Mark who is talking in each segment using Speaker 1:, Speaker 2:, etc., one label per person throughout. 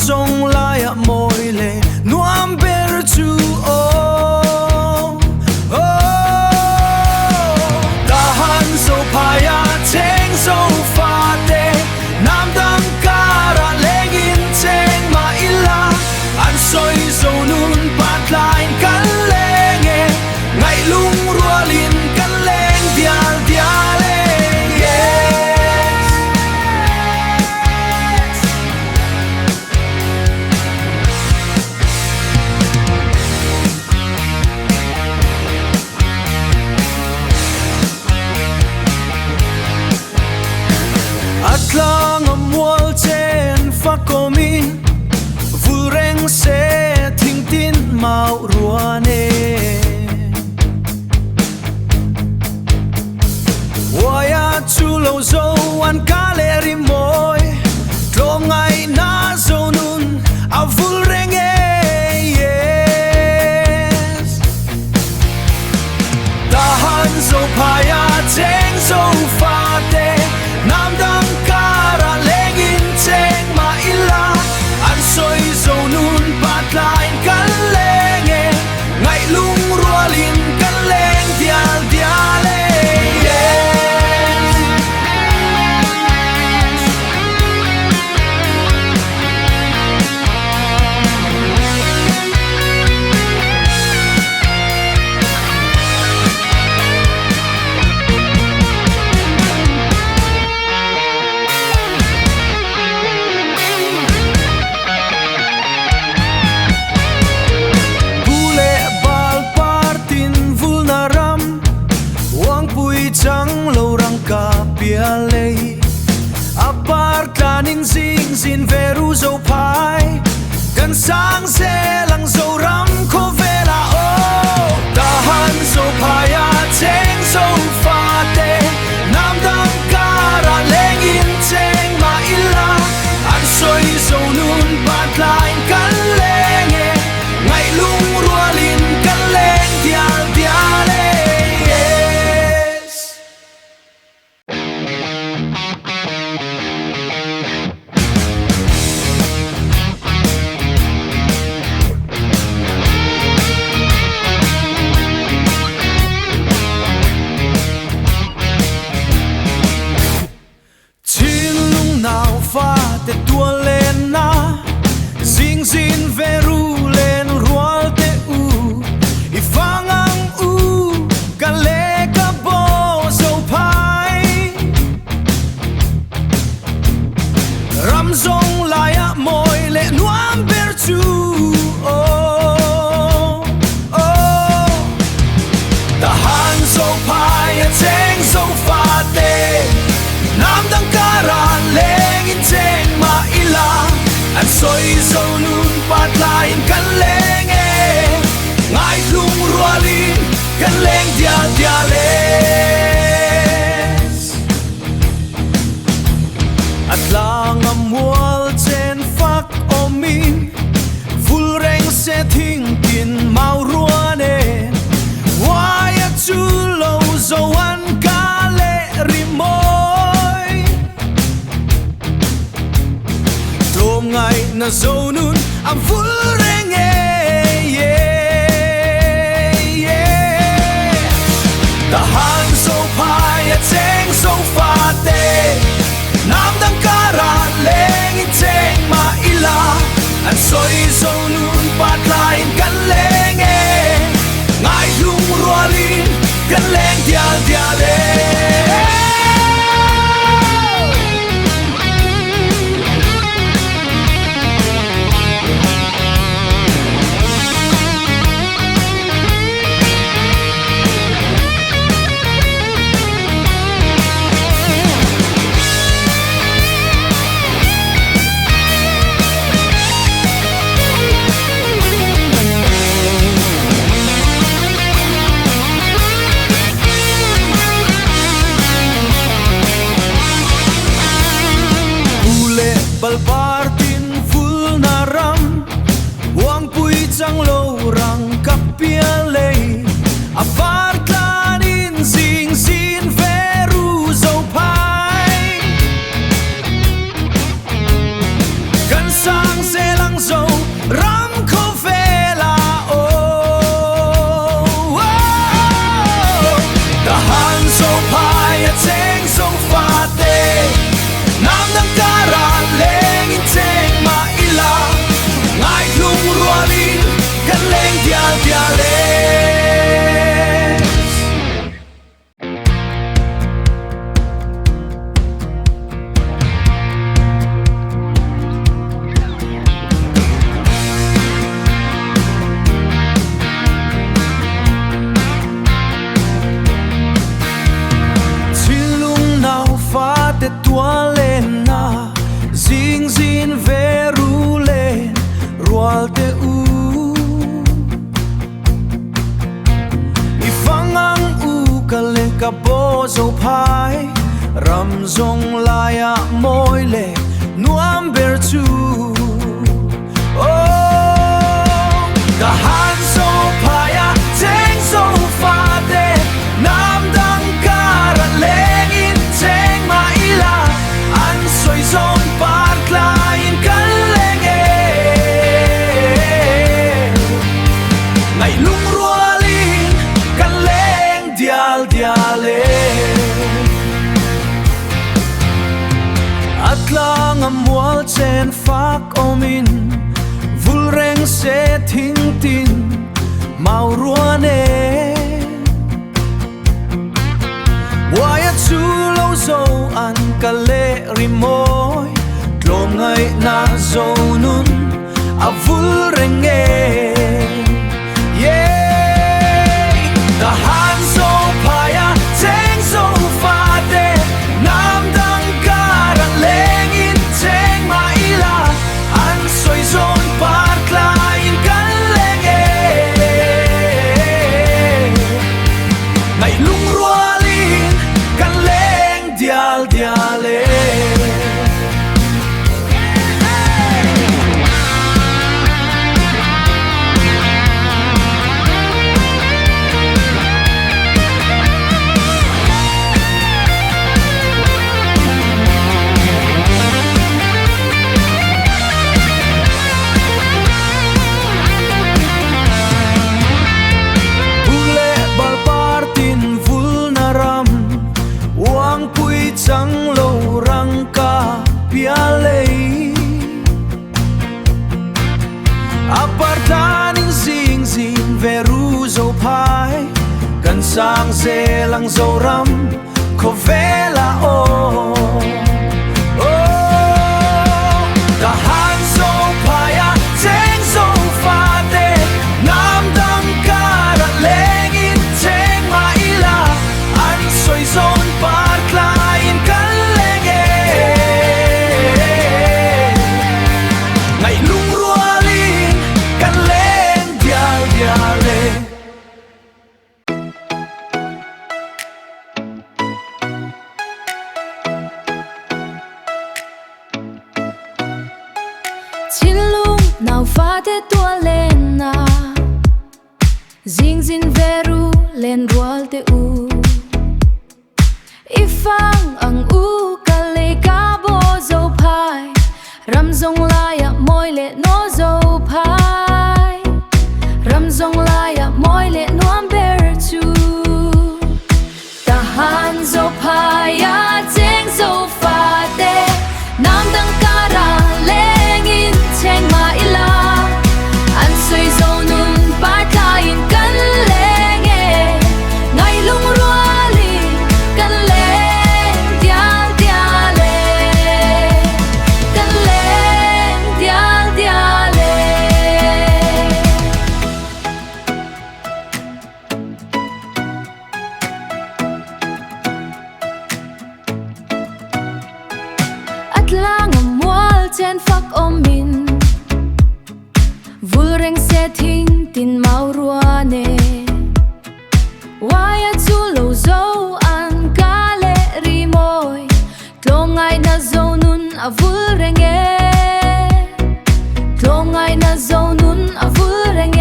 Speaker 1: song lai moi le nuam ber chu o ta han so phaya cheng so fa te nam dang kara legin cheng ma illa an soi so nun pat lain kan lenge ngai lung rualin kan leng dial diale Atlang amual chen fakomin vulreng se thing tin mau ruane waya chulo zo an kaleri moi tlongai na zo nun a vulreng yes tahan zo phaya cheng zo fa te nam dang kara legin cheng ma illa an soi zo nun pat lain kan lenge ngai lung rualin kan leng dial diale chẳng lâu răng cả bia lei apar kanin zing zin veru zo pai kan sang se lang zo ram ko vela o tahan zo paya cheng zo fa te nam dang kara legin cheng ma illa an soi zo nun pat lain kan lenge ngai lung rualin kan leng dial diale fa te tua len na zing zin veru len rual te u I fangang u ka le ka bo zo pai ram zong laya moi le nuam ber chu ta han zo pai a cheng zo fa te nam dang kara leng in cheng ma ila an soi zo nun pat lain kan leng ngai lung rualin kan leng dia dia les atlang amual chen fak omin vulreng se thing kin mau ruane waya chulo zo an kale rimo ngai na zo nun am vulreng ta han zo pai a cheng zo fa te nam dang kara leng in cheng ma ila an soi zo nun pat lain kan leng ngai lung rualin kan leng dial diale balpartin ful na ram wang pui chang lo rang kap pia lei apar klanin zing zin veru zo pai kan sang se tua lên na zing zin ve ru lên rual te u i fangang u ka le ka bo zo pai ram zong laya moi le nuam ber chu oh the han so paya teng so fa de nam dang kara leng in teng ma ila an soi zon par klain kan leng ngai lung rualin kan leng dial diale atlang amual chen fak omin vulreng se thing tin mau ruane waya chu lo zo an kale rimoi tlom ngai na zo nun a vulreng yeah the han so paya teng so fa de nam dang kara leng in teng ma ila an soi zon par klain kan leng ngai lung rualin kan leng dial diale chẳng lâu răng ca pia lei apartanin zing zing veru zo pai kan sang se lang zo ram ko vela o the han zo paya teng zo fa de nam dang kara leng in teng ma ila an soi zon par klain kan leng ngai lung rualin kan leng dial diale
Speaker 2: chin lung nào pha te tua lên na zing zin veru len rual te u ifang ang u ka le ka bo zo pai ram zong la ya moi le no zo pai ram zong la ya moi le no am ber chu ta han zo pai ya teng zo fa de nam dang kara leng in teng ma ila an soi zo nun par klain kan leng ngai lung ruali kan leng dial diale kan leng dial diale at lang amual chen fak omin vulreng se thing tin mau ruane waya chu lo zo an kale rimoi tlongai na zo nun a vulreng tlongai na zo nun a vulreng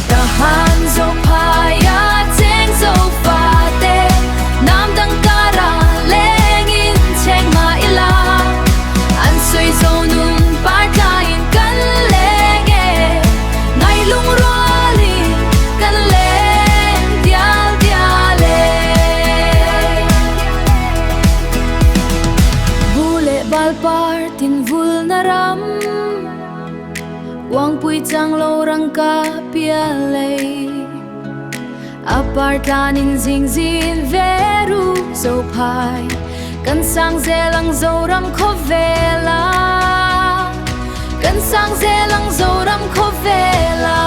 Speaker 2: ta han zo paya teng zo fa de nam dang kara leng in teng ma ila an soi zo nun par klain kan leng ngai lung ruali kan leng dial diale bule bal par tin vul na ram wang pui chang lo rang ka pia lei apartanin zing zin veru zo pai kan sang zelang zo ram ko vela kan sang zelang zo ram ko vela